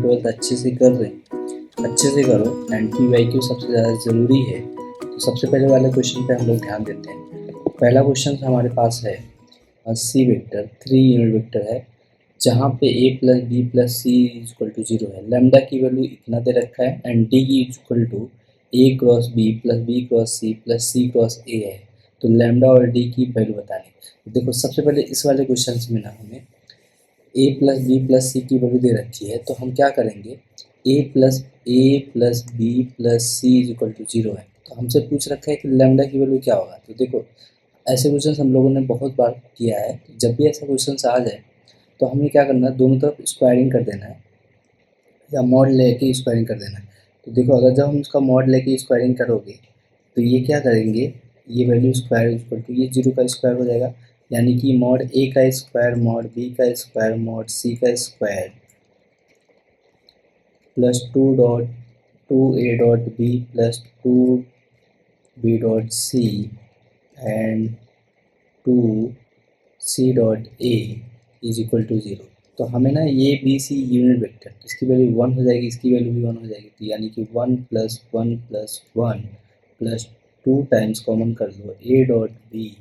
Twelfth अच्छे से कर रहे हैं, अच्छे से करो। एंड PYQ सबसे ज़्यादा ज़रूरी है। तो सबसे पहले वाले क्वेश्चन पे हम लोग ध्यान देते हैं। पहला क्वेश्चन हमारे पास है सी वेक्टर 3 यूनिट वेक्टर है, जहाँ पे a plus B plus C equal to 0 है। लैम्डा की वैल्यू इतना दे रखा है एंड डी की equal to a cross B plus B cross C plus C cross A है। तो लैम्डा और डी की वैल्यू बतानी। देखो सबसे पहले इस वाले क्वेश्चन में ना हमें a प्लस बी प्लस सी की वैल्यू दे रखी है, तो हम क्या करेंगे, a plus B plus C equal to 0 है। तो हमसे पूछ रखा है कि लैम्डा की वैल्यू क्या होगा। तो देखो ऐसे क्वेश्चन हम लोगों ने बहुत बार किया है। जब भी ऐसा क्वेश्चन आ जाए तो हमें क्या करना है, दोनों तरफ स्क्वायरिंग कर देना है या मॉड लेके स्क्वायरिंग कर देना है। तो देखो अगर जब हम उसका मॉड लेके स्क्वायरिंग करोगे तो ये क्या करेंगे, ये वैल्यू स्क्वायर इक्वल टू ये 0 का स्क्वायर हो जाएगा, यानी कि मॉड ए का स्क्वायर मॉड बी का स्क्वायर मॉड सी का square plus 2 B plus 2 B dot C and 2 C.A is equal to 0। तो हमें ना ये बी सी यूनिट वेक्टर, इसकी वैल्यू 1 हो जाएगी, इसकी वैल्यू भी 1 हो जाएगी। तो यानी कि 1 plus 1 plus 1 plus 2 times common कर लो A dot B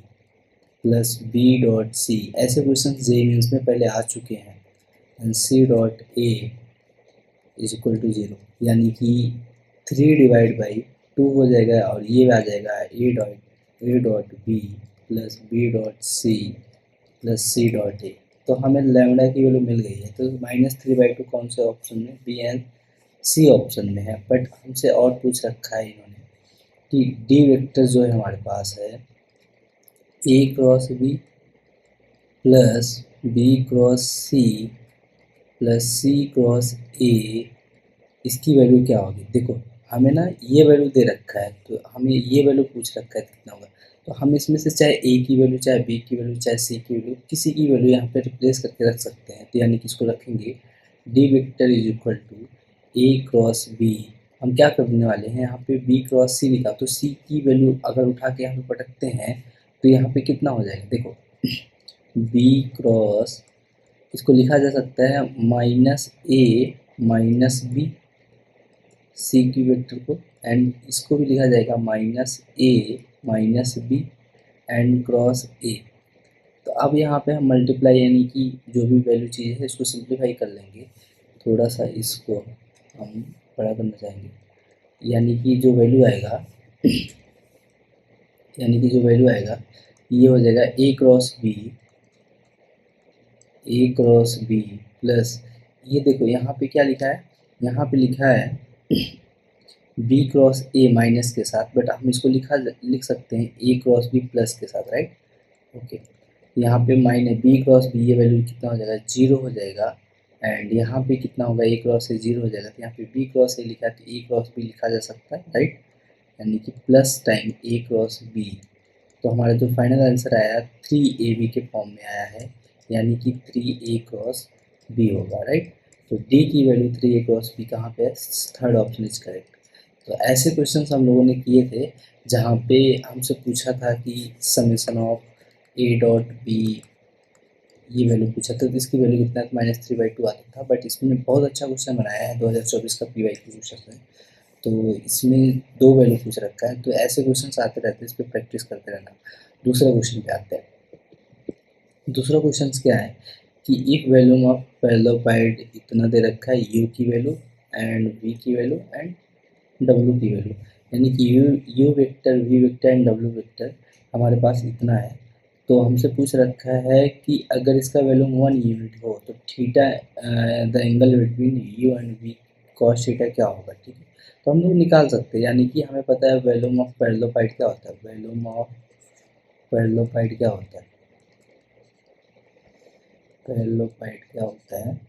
plus B dot C. ऐसे क्वेश्चन जे मीन्स में पहले आ चुके हैं। And C dot A is equal to 0, यानी कि 3 डिवाइड बाई 2 हो जाएगा और ये आ जाएगा A dot B plus B dot C plus C dot A. तो हमें लैम्डा की वैल्यू मिल गई है। तो -3/2 कौन से ऑप्शन में, बी एंड सी ऑप्शन में है। बट हमसे और पूछ रखा है इन्होंने कि डी वेक्टर जो है हमारे पास है A cross B plus B cross C plus C cross A, इसकी वैल्यू क्या होगी। देखो हमें ना ये वैल्यू दे रखा है, तो हमें ये वैल्यू पूछ रखा है कितना होगा। तो हम इसमें से चाहे ए की वैल्यू, चाहे बी की वैल्यू, चाहे सी की वैल्यू, किसी की वैल्यू यहाँ पे रिप्लेस करके रख सकते हैं। तो यानी कि इसको रखेंगे D vector is equal to A cross B. हम क्या करने वाले हैं, यहाँ पे बी क्रॉस सी लिखा, तो सी की वैल्यू अगर उठा के यहाँ पे पटकते हैं तो यहाँ पे कितना हो जाएगा। देखो बी क्रॉस, इसको लिखा जा सकता है -a माइनस बी सी की वेक्टर को, एंड इसको भी लिखा जाएगा -a minus B and cross A. तो अब यहाँ पे हम मल्टीप्लाई यानी कि जो भी वैल्यू चीज़ है इसको सिंप्लीफाई कर लेंगे। थोड़ा सा इसको हम बड़ा करना चाहेंगे, यानी कि जो वैल्यू आएगा ये हो जाएगा ए क्रॉस बी प्लस, ये देखो यहाँ पे क्या लिखा है, यहाँ पे लिखा है बी क्रॉस ए माइनस के साथ, बट हम इसको लिख सकते हैं ए क्रॉस बी प्लस के साथ, राइट। ओके, यहाँ पे माइनस बी क्रॉस बी, ये वैल्यू कितना हो जाएगा, 0 हो जाएगा। एंड यहाँ पे कितना होगा, ए क्रॉस ए 0 हो जाएगा। तो यहाँ पे बी क्रॉस ए लिखा है तो ए क्रॉस बी लिखा जा सकता है, राइट, यानी कि प्लस टाइम ए क्रॉस बी। तो हमारा जो फाइनल आंसर आया 3AB के फॉर्म में आया है, यानी कि 3A क्रॉस बी होगा, राइट। तो डी की वैल्यू 3A क्रॉस बी कहाँ पे है, थर्ड ऑप्शन इज करेक्ट। तो ऐसे क्वेश्चंस हम लोगों ने किए थे जहाँ पे हमसे पूछा था कि summation of A dot B, ये वैल्यू पूछा था, तो इसकी वैल्यू कितना है, -3/2 आता था। बट इसमें बहुत अच्छा क्वेश्चन बनाया है, 2024 का PYQ क्वेश्चन है। तो इसमें 2 वैल्यू पूछ रखा है। तो ऐसे क्वेश्चन आते रहते हैं, इस पर प्रैक्टिस करते रहना। दूसरा क्वेश्चन पे आते हैं। दूसरा क्वेश्चन क्या है कि इफ वैल्यूम ऑफ पैरेललोपाइड इतना दे रखा है, यू की वैल्यू एंड वी की वैल्यू एंड डब्ल्यू की वैल्यू, यानी कि U vector V vector and W vector हमारे पास इतना है। तो हमसे पूछ रखा है कि अगर इसका वैल्यू 1 यूनिट हो तो theta the angle between U and V cos theta क्या होगा, ठीक है। तो हम लोग निकाल सकते हैं, यानी कि हमें पता है वैल्यूम ऑफ पैरेललोपाइड क्या होता है। वैल्यूम ऑफ पैरेललोपाइड क्या होता है, पैरेललोपाइड क्या होता है,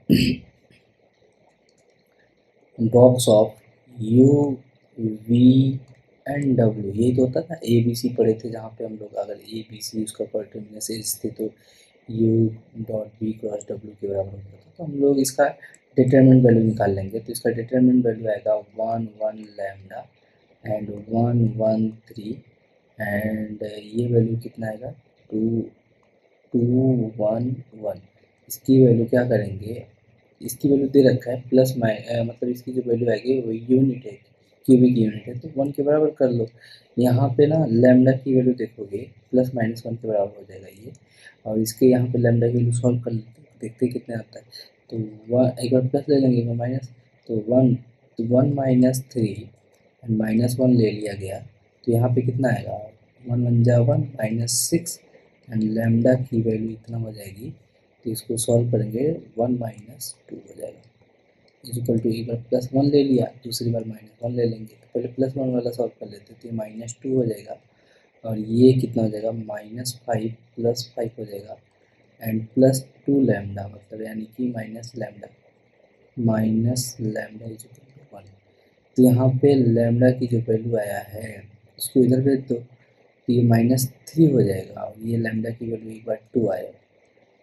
box of U V and W, यही तो होता था। ABC पढ़े थे जहाँ पे हम लोग अगर ABC उसका पर्टिकुलरनेस एज थे तो U dot B cross W के बराबर होता था। तो हम लोग इसका डिटरमिनेंट वैल्यू निकाल लेंगे। तो इसका डिटरमिनेंट वैल्यू आएगा 1 लैम्डा एंड 1 3 एंड ये वैल्यू कितना आएगा 2 2 1 1। इसकी वैल्यू क्या करेंगे, इसकी वैल्यू दे रखा है प्लस मतलब इसकी जो वैल्यू आएगी वो यूनिट है, क्यूबिक यूनिट है, तो 1 के बराबर कर लो। यहाँ पे ना लैम्डा की वैल्यू देखोगे +-1 के बराबर हो जाएगा ये, और इसके यहाँ पे लैम्डा की वैल्यू सॉल्व कर लेते हैं, देखते हैं कितने आता है। तो एक बार प्लस ले लेंगे, एक बार माइनस, तो 1, तो 1 - 3 एंड -1 ले लिया गया, तो यहाँ पे कितना आएगा, 1 1 जा 1 -6 एंड लैम्डा की वैल्यू इतना हो जाएगी, तो इसको सॉल्व करेंगे 1 - 2 हो जाएगा, इक्वल टू, एक बार +1 ले लिया, दूसरी बार -1 ले लेंगे, तो पहले +1 वाला सॉल्व कर लेते हैं, तो ये -2 हो जाएगा, और ये कितना हो जाएगा, -5 + 5 हो जाएगा एंड +2 लैम्डा, मतलब यानी कि minus lambda is equal to 1। तो यहाँ पे लैम्डा की जो वैल्यू आया है उसको इधर भेज दो, तो ये -3 हो जाएगा, और ये लैम्डा की वैल्यू एक बार 2 आएगा,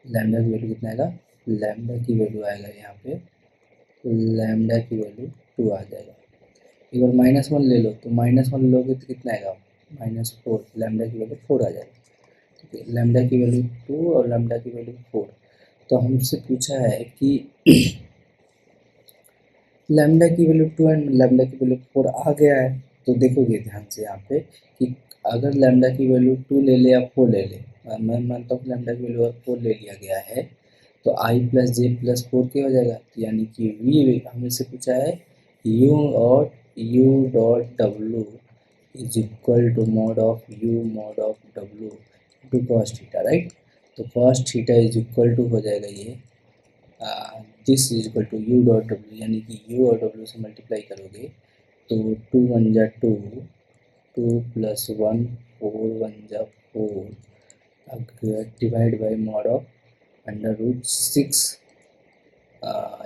लैम्डा की वैल्यू कितना आएगा, लैम्डा की वैल्यू आएगा यहाँ पे, लैम्डा की वैल्यू 2 आ जाएगा। एक बार -1 ले लो, तो -1 लोगे तो कितना आएगा, -4, लैम्डा की वैल्यू 4 आ जाएगा, ठीक है, लैम्डा की वैल्यू 2 और लैम्डा की वैल्यू 4। तो हमसे पूछा है कि लैम्डा की वैल्यू 2 एंड लैम्डा की वैल्यू 4 आ गया है, तो देखोगे ध्यान से यहाँ पे कि अगर लैम्डा की वैल्यू 2 ले ले या 4 ले ले, मैं मानता हूँ लैम्डा की वैल्यू 4 ले लिया गया है, तो I + J + 4 क्या हो जाएगा, यानी कि V हमसे पूछा है U और U dot W is equal to mod of U mod of W to cos theta, right. तो cos theta is equal to हो जाएगा ये this is equal to U dot W, यानी कि U और W से multiply करोगे तो 2 1 जा 2, 2 + 1 4 1 जा 4, अगर डिवाइड बाई mod ऑफ √6,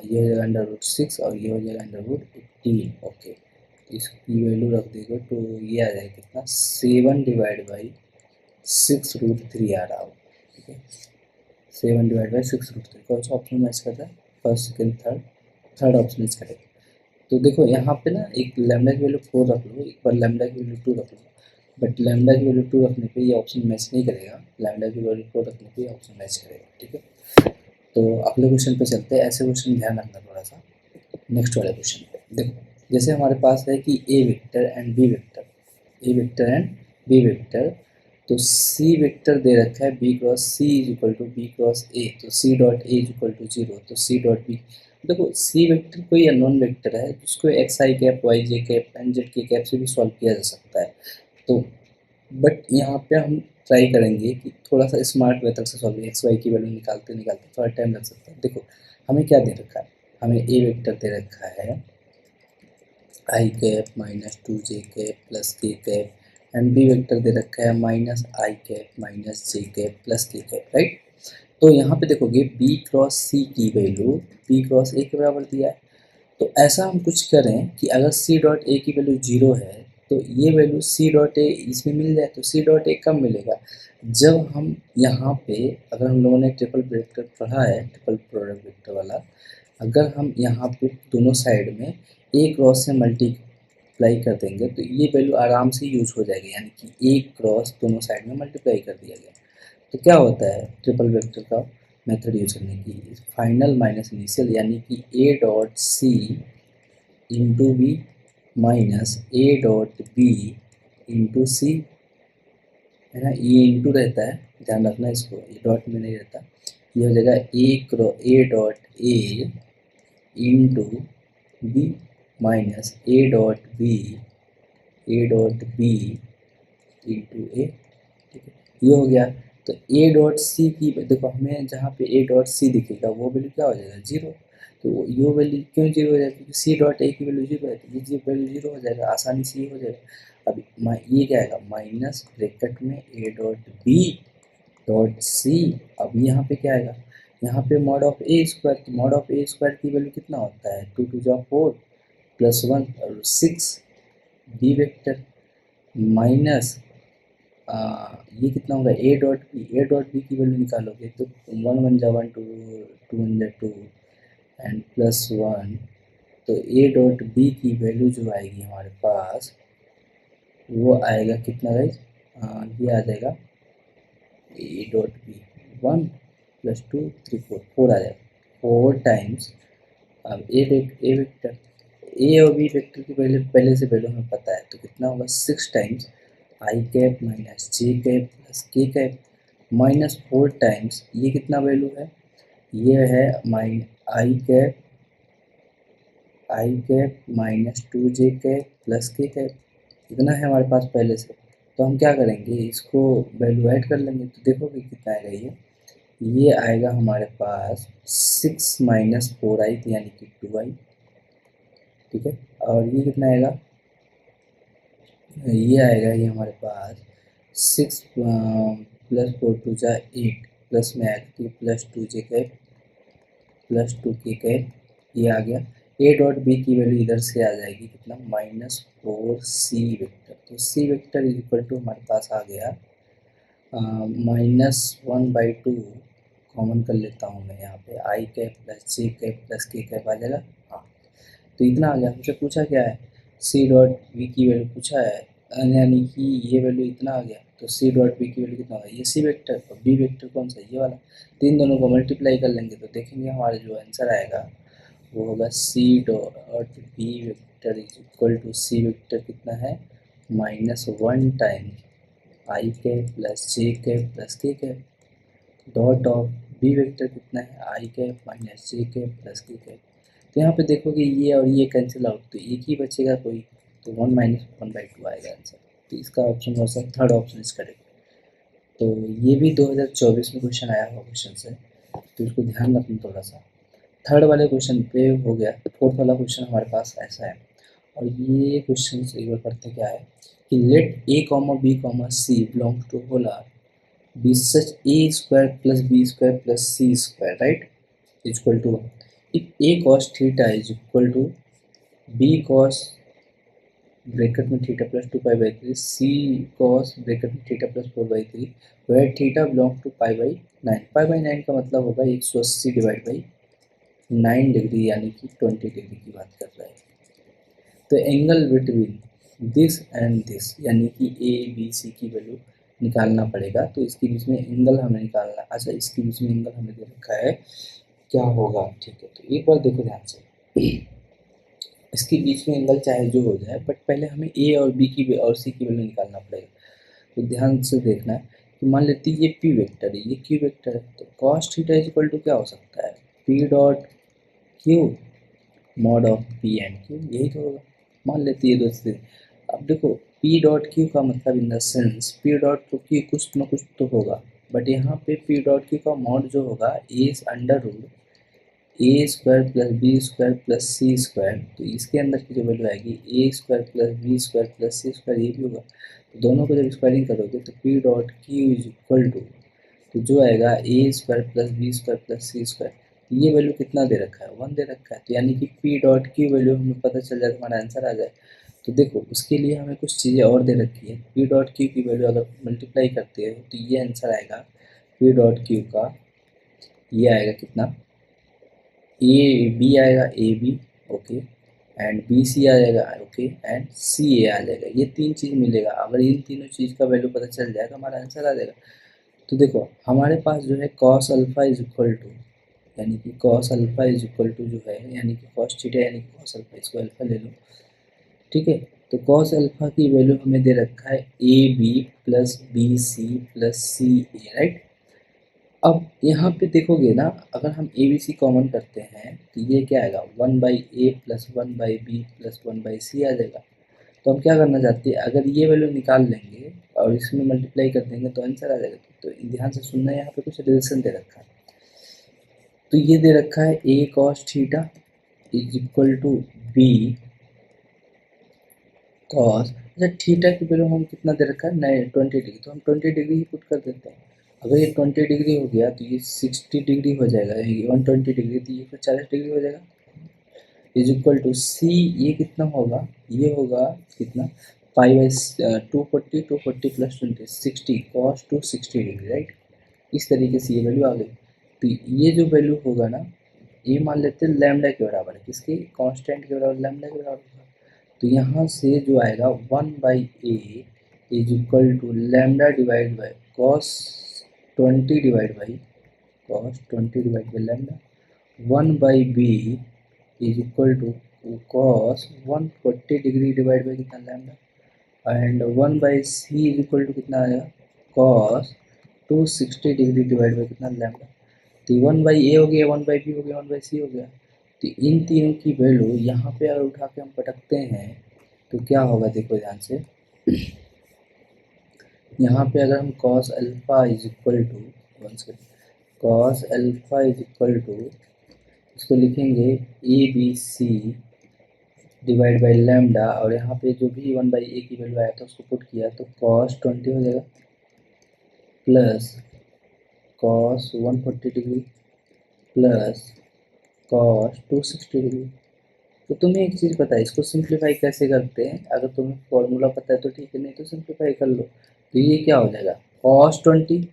ये हो जाएगा √6 और ये हो जाएगा √18, ओके। इसकी वैल्यू रख देगा तो ये आ जाएगा कितना, 7/6√3 आ रहा हो, ठीक है, 7/6√3। कौन सा ऑप्शन मैच करता है, first second third option match करेगा। तो देखो यहाँ पे ना एक लैम्डा की वैल्यू 4 रख लो, एक बार लैम्डा की वैल्यू 2 रख लो, बट लैम्डा की वैल्यू 2 रखने पे ये ऑप्शन मैच नहीं करेगा, लैम्डा की वैल्यू 4 रखने पे ये ऑप्शन मैच करेगा, ठीक है। तो अगले क्वेश्चन पे चलते हैं, ऐसे क्वेश्चन ध्यान रखना थोड़ा सा। नेक्स्ट वाले क्वेश्चन पे देखो, जैसे हमारे पास है कि A vector and B vector, A vector and B vector, तो सी वेक्टर दे रखा है B cross C is equal to B cross A, तो C dot A is equal to 0, तो सी डॉट बी, देखो सी वेक्टर कोई unknown vector है जिसको X I cap Y J cap and Z K cap से भी solve किया जा सकता है, तो बट यहाँ पे हम ट्राई करेंगे कि थोड़ा सा स्मार्ट मेथड से सॉल्व, एक्स वाई की वैल्यू निकालते निकालते थोड़ा टाइम लग सकता है। देखो हमें क्या दे रखा है, हमें ए वेक्टर दे रखा है I cap -2 J cap plus K cap and B vector दे रखा है -i cap -j cap plus K cap, right. तो यहाँ पे देखोगे बी क्रॉस सी की वैल्यू बी क्रॉस ए के बराबर दिया है, तो ऐसा हम कुछ करें कि अगर सी डॉट ए की वैल्यू 0 है तो ये वैल्यू सी डॉट ए इसमें मिल जाए, तो सी डॉट ए कब मिलेगा, जब हम यहाँ पे, अगर हम लोगों ने ट्रिपल वेक्टर पढ़ा है, ट्रिपल प्रोडक्ट वेक्टर वाला, अगर हम यहाँ पे दोनों साइड में ए क्रॉस से मल्टीप्लाई कर देंगे तो ये वैल्यू आराम से यूज हो जाएगी, यानी कि ए क्रॉस दोनों साइड में मल्टीप्लाई कर दिया गया, तो क्या होता है ट्रिपल वेक्टर का मेथड यूज करने की, फाइनल माइनस इनिशियल, यानी कि A dot C into B minus A dot B into C, है ना, ये इंटू रहता है, ध्यान रखना इसको, ये डॉट में नहीं रहता, ये हो जाएगा A dot A into B minus A dot B into A, ठीक है, ये हो गया। तो ए डॉट सी की देखो, हमें जहाँ पे ए डॉट सी दिखेगा वो वैल्यू क्या हो जाएगा, 0, तो ये वैल्यू क्यों 0 हो जाएगा, क्योंकि सी डॉट ए की वैल्यू 0 है, तो ये वैल्यू 0 हो जाएगा, आसानी से ये हो जाएगा। अब ये क्या आएगा, माइनस ब्रैकेट में A dot B dot C, अब यहाँ पे क्या आएगा, यहाँ पे मॉड ऑफ ए स्क्वायर, तो मॉड ऑफ ए स्क्वायर की वैल्यू कितना होता है, 2 2 4 + 1 और 6 बी वेक्टर माइनस ये कितना होगा, ए डॉट बी की वैल्यू निकालोगे तो 1 1 जा 1 2 2 1 जा 2 एंड +1, तो ए डॉट बी की वैल्यू जो आएगी हमारे पास वो आएगा कितना गाइज, ये आ जाएगा ए डॉट बी 1 + 2 3 4 आ जाएगा, 4 टाइम्स अब ए वेक्टर, ए और बी वेक्टर की पहले से वैल्यू हमें पता है, तो कितना होगा 6 times I cap minus J cap plus K cap minus 4 times ये कितना वैल्यू है, ये है I cap minus 2 J cap plus K cap इतना है हमारे पास पहले से। तो हम क्या करेंगे, इसको वैल्यू ऐड कर लेंगे, तो देखोगे कितना आएगा ये आएगा हमारे पास 6 माइनस 4 आई यानी कि 2 आई, ठीक है। और ये कितना आएगा, ये आएगा ये हमारे पास 6 प्लस 4 2 8 प्लस में आएगा तो प्लस 2 जे कैप प्लस 2 के कैप, ये आ गया। ए डॉट बी की वैल्यू इधर से आ जाएगी कितना -4 सी वेक्टर, तो C vector is equal to हमारे पास आ गया -1/2 कॉमन कर लेता हूँ मैं यहाँ पे, आई cap plus J cap plus K cap आ जाएगा। हाँ, तो इतना आ गया। हमसे पूछा क्या है, सी डॉट वी की वैल्यू पूछा है, यानी कि ये वैल्यू इतना आ गया, तो सी डॉट वी की वैल्यू कितना होगा, ये सी वेक्टर और बी वेक्टर कौन सा, ये वाला। तो इन दोनों को मल्टीप्लाई कर लेंगे तो देखेंगे हमारा जो आंसर आएगा वो होगा C dot B vector is equal to C vector कितना है -1 time I cap plus J cap plus K cap dot of B vector कितना है I cap minus J cap plus K cap. तो यहाँ पे देखोगे ये और ये कैंसिल आउट, तो एक ही बचेगा कोई, तो 1 - 1/2 आएगा आंसर। तो इसका ऑप्शन हो सकता, थर्ड ऑप्शन इज करेक्ट। तो ये भी 2024 में क्वेश्चन आया हुआ क्वेश्चन से, तो इसको ध्यान रखना थोड़ा सा। थर्ड वाले क्वेश्चन पे हो गया, फोर्थ वाला क्वेश्चन हमारे पास ऐसा है, और ये क्वेश्चन एक बार पढ़ते क्या है कि let A comma B comma C belongs to whole R B such A square plus B square plus C square right is equal to 1 if A cos theta is equal to B cos bracket में theta plus 2 पाई/3 C cos bracket में theta plus 4/3 where theta belong to पाई/9। पाई/9 का मतलब होगा 180 divide by 9 degree यानी कि 20 डिग्री की बात कर रहे हैं। तो angle between this and this यानी कि ए बी सी की वैल्यू निकालना पड़ेगा, तो इसके बीच में एंगल हमें निकालना है। अच्छा, इसके बीच में एंगल हमें दे रखा है, क्या होगा, ठीक है। तो एक बार देखो ध्यान से, इसके बीच में एंगल चाहे जो हो जाए, बट पहले हमें ए और बी की और सी की वैल्यू निकालना पड़ेगा। तो ध्यान से देखना है कि मान लेते हैं ये पी वेक्टर है, ये क्यू वेक्टर है, तो cos theta is equal to क्या हो सकता है, P dot Q mod of P and Q, यही तो होगा। मान लेते हैं दोस्तों, अब देखो पी डॉट क्यू का मतलब in the sense P dot तो क्यू कुछ न कुछ तो होगा, बट यहाँ पे पी डॉट क्यू का मॉड जो होगा A under root A square plus B square plus C square, तो इसके अंदर की जो वैल्यू आएगी A square plus B square plus C square, ये भी होगा। तो दोनों को जब स्क्वायरिंग करोगे तो P dot Q is equal to, तो जो आएगा A square plus B square plus C square, ये वैल्यू कितना दे रखा है 1 दे रखा है, तो यानी कि पी डॉट की वैल्यू हमें पता चल जाए तो हमारा आंसर आ जाए। तो देखो उसके लिए हमें कुछ चीज़ें और दे रखी है, पी डॉट क्यू की वैल्यू अगर मल्टीप्लाई करते हैं तो ये आंसर आएगा पी डॉट क्यू का, ये आएगा कितना, ए बी आएगा A B okay, and B C आ जाएगा ओके, एंड सी ए आ जाएगा, ये तीन चीज़ मिलेगा। अगर इन तीनों चीज़ का वैल्यू पता चल जाए तो हमारा आंसर आ जाएगा। तो देखो हमारे पास जो है cos alpha is equal to, यानी कि cos alpha is equal to जो है यानी कि कॉस थीटा यानी कि कॉस अल्फा, इसको अल्फा ले लो, ठीक है। तो कॉस अल्फा की वैल्यू हमें दे रखा है A B plus B C plus C A right. अब यहाँ पे देखोगे ना, अगर हम ए बी सी कॉमन करते हैं तो ये क्या आएगा 1/a plus 1/b plus 1/c आ जाएगा। तो हम क्या करना चाहते हैं, अगर ये वैल्यू निकाल लेंगे और इसमें मल्टीप्लाई कर देंगे तो आंसर आ जाएगा। तो ध्यान से सुनना, यहाँ पे कुछ रिलेशन दे रखा है। तो ये दे रखा है A cos theta is equal to B cos, अच्छा थीटा की वैल्यू हम कितना दे रखा है 20 डिग्री, तो हम 20 डिग्री ही पुट कर देते हैं। अगर ये 20 डिग्री हो गया तो ये 60 डिग्री हो जाएगा, ये 120 डिग्री, तो ये फिर 40 डिग्री हो जाएगा। इज इक्वल टू सी, ये कितना होगा, ये होगा कितना पाई/240 plus 20 60 cos two 60 degree right. इस तरीके से ये वैल्यू आ गई। तो ये जो वैल्यू होगा ना, ये मान लेते हैं लैम्डा के बराबर है, किसके, कांस्टेंट के बराबर, लैम्डा के बराबर होगा। तो यहाँ से जो आएगा 1/a is equal to lambda divide by cos 20 divide by lambda 1/b is equal to cos 140 degree divide by कितना lambda, and 1/c is equal to कितना आएगा कॉस 260 डिग्री डिवाइड बाई कितना लैम्डा। तो 1/a हो गया, 1/b हो गया, 1/c हो गया। तो इन तीनों की वैल्यू यहाँ पे अगर उठा के हम पटकते हैं तो क्या होगा, देखो ध्यान से। यहाँ पे अगर हम cos alpha is equal to cos alpha is equal to इसको लिखेंगे A B C divide by lambda, और यहाँ पे जो भी 1/a की वैल्यू आया था उसको पुट किया तो cos 20 हो जाएगा plus cos 140 degree plus cos 260 degree. तो तुम्हें एक चीज़ पता है इसको सिंप्लीफाई कैसे करते हैं, अगर तुम्हें फॉर्मूला पता है तो ठीक है, नहीं तो सिंप्लीफाई कर लो। तो ये क्या हो जाएगा cos 20,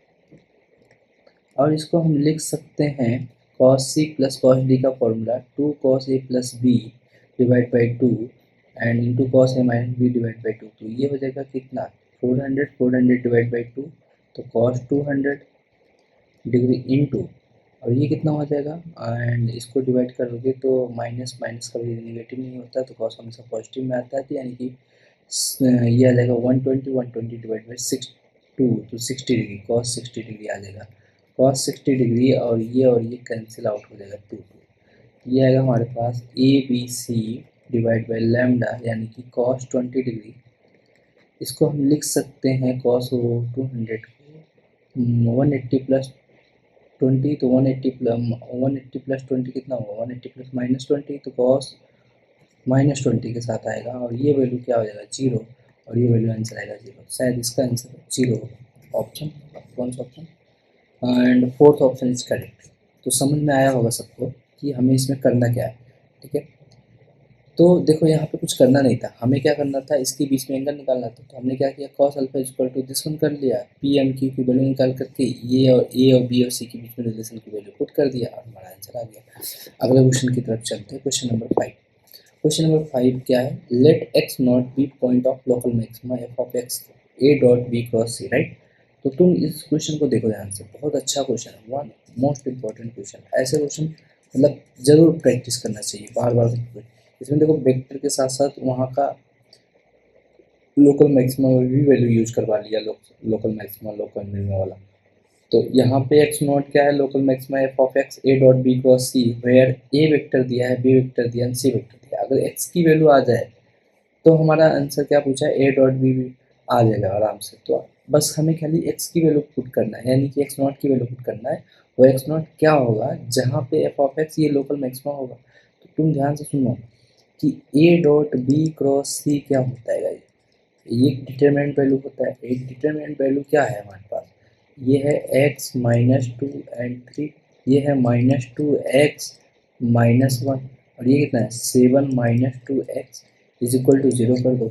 और इसको हम लिख सकते हैं cos c plus cos d का formula 2 cos a plus b divide by 2 and into cos a minus b divide by 2। तो ये हो जाएगा कितना 400 डिवाइड बाई 2, तो cos 200 डिग्री इंटू, और ये कितना हो जाएगा, एंड इसको डिवाइड करोगे तो माइनस माइनस कभी नेगेटिव नहीं होता, तो cos हमेशा पॉजिटिव में आता है, तो यानी कि ये आ जाएगा 120 डिवाइड बाई 2, तो 60 डिग्री cos 60 डिग्री आ जाएगा cos 60 डिग्री, और ये कैंसिल आउट हो जाएगा 2। ये आएगा हमारे पास A B C divide by lambda यानी कि cos 20 डिग्री। इसको हम लिख सकते हैं cos 200 को 180 प्लस 20, तो 180 प्लस 20 कितना होगा 180 प्लस माइनस 20, तो cos माइनस 20 के साथ आएगा, और ये वैल्यू क्या हो जाएगा 0, और ये वैल्यू आंसर आएगा 0। शायद इसका आंसर 0 होगा ऑप्शन, कौन सा option, and fourth option is correct. तो समझ में आया होगा सबको कि हमें इसमें करना क्या है, ठीक है। तो देखो यहाँ पे कुछ करना नहीं था, हमें क्या करना था, इसके बीच में एंगल निकालना था। तो हमने क्या किया cos alpha equal to this one कर लिया, पी एम क्यू की वैल्यू निकाल करके ये और ए और बी और सी के बीच में रिलेशन की वैल्यू पुट कर दिया, और हमारा आंसर आ गया। अगले क्वेश्चन की तरफ चलते हैं, क्वेश्चन नंबर 5। क्वेश्चन नंबर 5 क्या है, let X naught be point of local maxima F of X A dot B cross C, right. तो तुम इस क्वेश्चन को देखो ध्यान से, बहुत अच्छा क्वेश्चन है, वन मोस्ट इंपॉर्टेंट क्वेश्चन। ऐसे क्वेश्चन मतलब जरूर प्रैक्टिस करना चाहिए बार बार। इसमें देखो वेक्टर के साथ साथ वहाँ का लोकल मैक्सिमा भी वैल्यू यूज करवा लिया, लोकल मैक्सिमा लोकल मिनिमा वाला। तो यहाँ पे एक्स नॉट क्या है, local maxima F of X A dot B cross C, where A vector दिया है, बी वेक्टर दिया है, सी वेक्टर दिया है। अगर एक्स की वैल्यू आ जाए तो हमारा आंसर क्या पूछा है, ए डॉट बी भी आ जाएगा आराम से। तो बस हमें खाली एक्स की वैल्यू पुट करना है, यानी कि एक्स नॉट की वैल्यू पुट करना है। वो एक्स नॉट क्या होगा जहाँ पे एफ ऑफ एक्स ये लोकल मैक्सिमा होगा। तो तुम ध्यान से सुनो कि ए डॉट बी क्रॉस सी क्या होता है, ये एक डिटरमिनेंट वैल्यू होता है। एक डिटरमिनेंट वैल्यू क्या है हमारे पास, ये है x माइनस 2 एंड 3, ये है माइनस 2x माइनस 1, और ये कितना है 7 minus 2x is equal to 0 कर दो।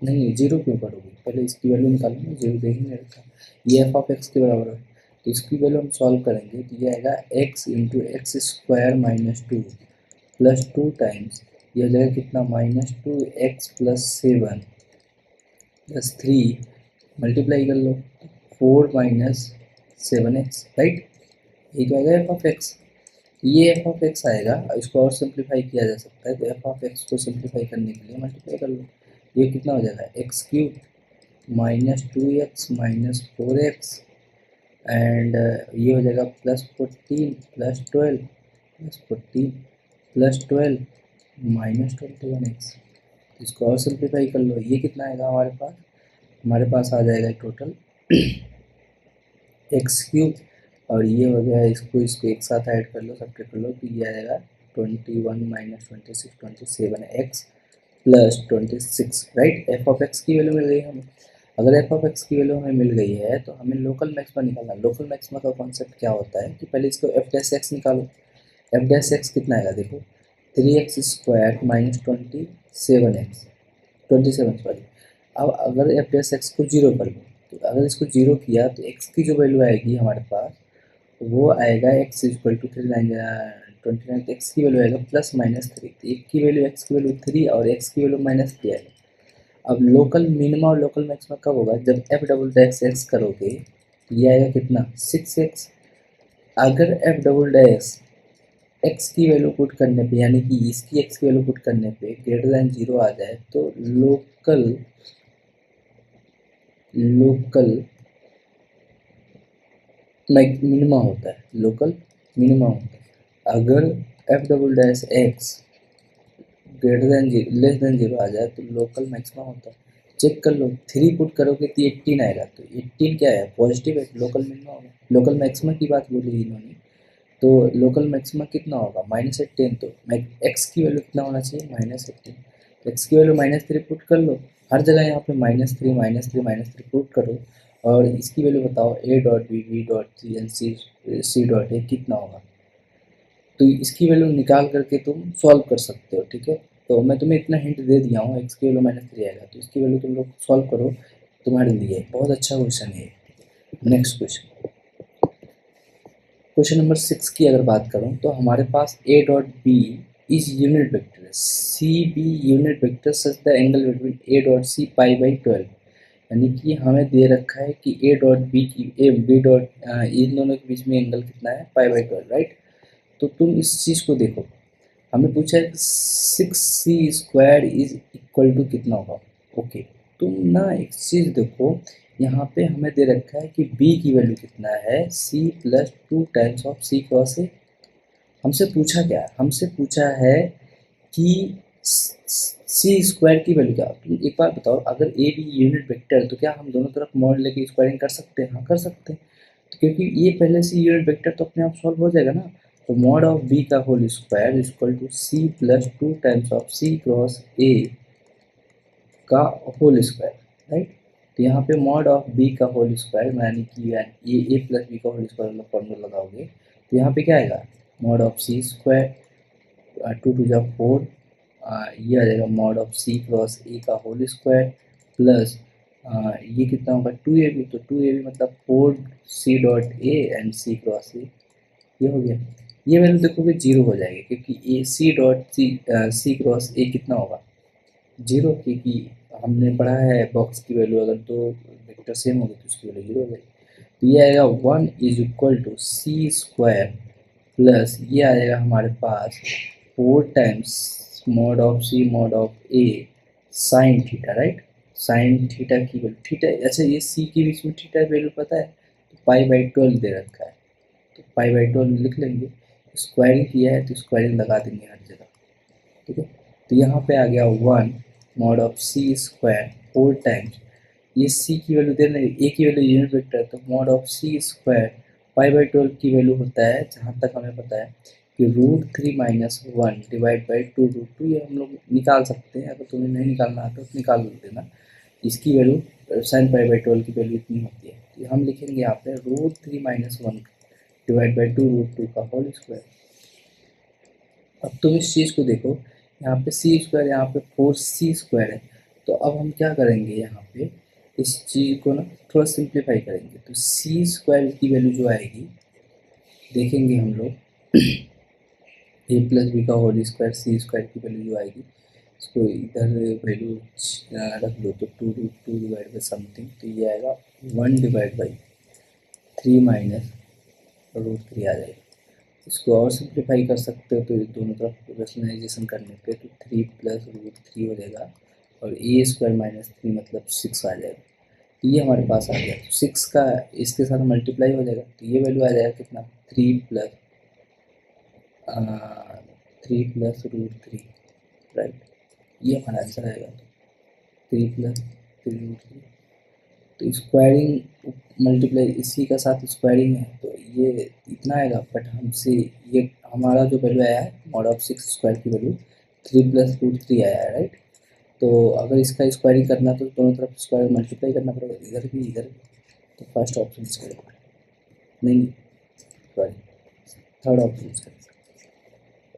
नहीं 0 क्यों करोगे, पहले इसकी वैल्यू निकालो ना, 0 दे ही नहीं रखा। ये एफ ऑफ एक्स के बराबर है, तो इसकी वैल्यू हम सॉल्व करेंगे तो ये आएगा x into x square minus 2 plus 2 times ये हो जाएगा कितना -2x प्लस 7 प्लस 3 मल्टीप्लाई कर लो 4 माइनस 7x, राइट। ये क्या आएगा एफ ऑफ एक्स, ये एफ ऑफ एक्स आएगा। इसको और सिंप्लीफाई किया जा सकता है, तो एफ ऑफ एक्स को सिंप्लीफाई करने के लिए मल्टीप्लाई कर लो। ये कितना हो जाएगा x cube minus 2x minus 4x, and ये हो जाएगा plus 14 plus 12 plus 14 plus 12 minus 21x। इसको और सिंप्लीफाई कर लो, ये कितना आएगा हमारे पास आ जाएगा टोटल एक्स क्यूब, और ये हो गया इसको इसको एक साथ ऐड कर लो, सब्ट्रैक्ट कर लो, तो ये आ जाएगा 21 minus 26 27x plus 26, right. F of x की वैल्यू मिल गई हमें। अगर एफ ऑफ एक्स की वैल्यू हमें मिल गई है तो हमें लोकल मैक्सिमा निकालना। लोकल मैक्सिमा का कॉन्सेप्ट क्या होता है कि पहले इसको एफ डैश एक्स निकालो। एफ डैश एक्स कितना आएगा देखो 3x स्क्वायर माइनस 27 सॉरी। अब अगर एफ डैश एक्स को 0 कर लो, तो अगर इसको 0 किया तो x की जो वैल्यू आएगी हमारे पास वो आएगा x इक्वल टू 29, एक्स की वैल्यू आएगा प्लस माइनस 3। तो एक की वैल्यू एक्स की वैल्यू 3 और एक्स की वैल्यू -3 आएगा। अब लोकल मिनिमा और लोकल मैक्सिमा कब होगा, जब एफ डबल डैश एक्स करोगे तो ये आएगा कितना 6x। अगर एफ डबल डैश एक्स की वैल्यू पुट करने पे, यानी कि इसकी एक्स की वैल्यू पुट करने पे ग्रेटर देन 0 आ जाए तो लोकल लोकल मिनिमा होता है, लोकल मिनिमा होता है। अगर F double dash x greater than less than 0 आ जाए तो लोकल मैक्सिमम होता है। चेक कर लो, 3 पुट करोगे तो 18 आएगा, तो 18 क्या है, पॉजिटिव है, लोकल मिनिमा होगा। लोकल मैक्सिमा की बात बोली इन्होंने, तो लोकल मैक्सिमा कितना होगा, -18। तो एक्स की वैल्यू कितना होना चाहिए, -18। एक्स की वैल्यू -3 पुट कर लो, हर जगह यहाँ पे -3 -3 पुट करो, और इसकी वैल्यू बताओ a dot B, B dot C and C dot A कितना होगा। तो इसकी वैल्यू निकाल करके तुम सॉल्व कर सकते हो, ठीक है। तो मैं तुम्हें इतना हिंट दे दिया हूँ, एक्स की वैल्यू -3 आएगा, तो इसकी वैल्यू तुम लोग सॉल्व करो, तुम्हारे लिए बहुत अच्छा क्वेश्चन है। नेक्स्ट क्वेश्चन, क्वेश्चन नंबर 6 की अगर बात करूं तो हमारे पास a dot B is unit vector, C B unit vector such the angle between a dot सी π/12, यानी कि हमें दे रखा है कि a डॉट बी की b डॉट इन दोनों के बीच में एंगल कितना है, π/12, राइट। तो तुम इस चीज़ को देखो, हमें पूछा है कि 6c² इज इक्वल टू कितना होगा। ओके, तुम ना एक चीज़ देखो, यहाँ पे हमें दे रखा है कि b की वैल्यू कितना है, c plus 2 times of c cross ए। हमसे पूछा क्या है, हमसे पूछा है कि c² की वैल्यू क्या। तुम एक बार बताओ, अगर a b यूनिट वेक्टर है तो क्या हम दोनों तरफ मॉड लेके स्क्वायरिंग कर सकते हैं, हाँ कर सकते हैं। तो क्योंकि ये पहले से यूनिट वेक्टर तो अपने आप सॉल्व हो जाएगा ना। तो मॉड ऑफ b का whole square equal to c plus 2 times of c cross a का होल स्क्वायर, राइट। तो यहाँ पे मॉड ऑफ b का होल स्क्वायर, यानी कि ए प्लस बी का होल स्क्वायर वाला फॉर्मूला लगाओगे तो यहाँ पे क्या आएगा, मॉड ऑफ c स्क्वायर, 2 टू जा 4, ये आ जाएगा mod of c cross a का होल स्क्वायर, प्लस ये कितना होगा 2ab, तो 2ab मतलब 4c dot a and c cross a, ये हो गया। ये वैल्यू देखोगे 0 हो जाएगी, क्योंकि ए सी डॉट सी क्रॉस ए कितना होगा, 0, क्योंकि हमने पढ़ा है बॉक्स की वैल्यू अगर दो वेक्टर सेम होगी तो उसकी वैल्यू 0 हो जाएगी। तो ये आएगा 1 is equal to C square plus ये आ जाएगा हमारे पास 4 times mod of C mod of A sine theta, right. Sine theta की वैल्यू, थीटा अच्छा ये सी के बीच में थीटा वैल्यू पता है, तो π/12 दे रखा है, तो π/12 लिख लेंगे। स्क्वायरिंग किया है तो स्क्वायरिंग लगा देंगे हर जगह, ठीक है। तो यहाँ पे आ गया 1 mod of C square 4 times, ये सी की वैल्यू दे रहे, ए की वैल्यू यूनिट वेक्टर है, तो मॉड ऑफ सी स्क्वायर π/12 की वैल्यू होता है, जहाँ तक हमें पता है कि √3 - 1 डिवाइड बाई 2 √2, ये हम लोग निकाल सकते हैं। अगर तुम्हें नहीं निकालना आता तो निकाल देना। इसकी वैल्यू साइन π/12 की वैल्यू इतनी होती है, तो हम लिखेंगे यहाँ पे √3 - 1 डिवाइड बाई 2 √2 का होल स्क्वायर। अब तुम इस चीज़ को देखो, यहाँ पे सी स्क्वायर, यहाँ पे 4c स्क्वायर है, तो अब हम क्या करेंगे, यहाँ पे इस चीज़ को ना थोड़ा सिंप्लीफाई करेंगे, तो सी स्क्वायर की वैल्यू जो आएगी, देखेंगे हम लोग ए प्लस बी का होल स्क्वायर सी स्क्वायर की वैल्यू जो आएगी, इसको इधर वैल्यू रख दो, तो 2 डिवाइड बाई समथिंग, तो ये आएगा 1 डिवाइड बाई 3 माइनस √3 आ जाएगा। इसको और सिंप्लीफाई कर सकते हो, तो दोनों तरफ रेशनलाइजेशन करने पे तो 3 प्लस √3 हो जाएगा, और ए स्क्वायर माइनस 3 मतलब 6 आ जाएगा। तो ये हमारे पास आ गया, तो 6 का इसके साथ मल्टीप्लाई हो जाएगा, तो ये वैल्यू आ जाएगा कितना, 3 प्लस राइट। ये हमारा आंसर आएगा, 3 + 3√3। तो स्क्वायरिंग मल्टीप्लाई इसी का साथ स्क्वायरिंग है, तो ये इतना आएगा, बट हमसे ये हमारा जो वैल्यू आया है मॉड ऑफ 6 स्क्वायर की वैल्यू 3 + √3 आया है, राइट। तो अगर इसका स्क्वायरिंग करना तो दोनों तरफ स्क्वायर मल्टीप्लाई करना पड़ेगा, इधर भी इधर भी। तो फर्स्ट ऑप्शन इसका नहीं, सॉरी थर्ड ऑप्शन इसका।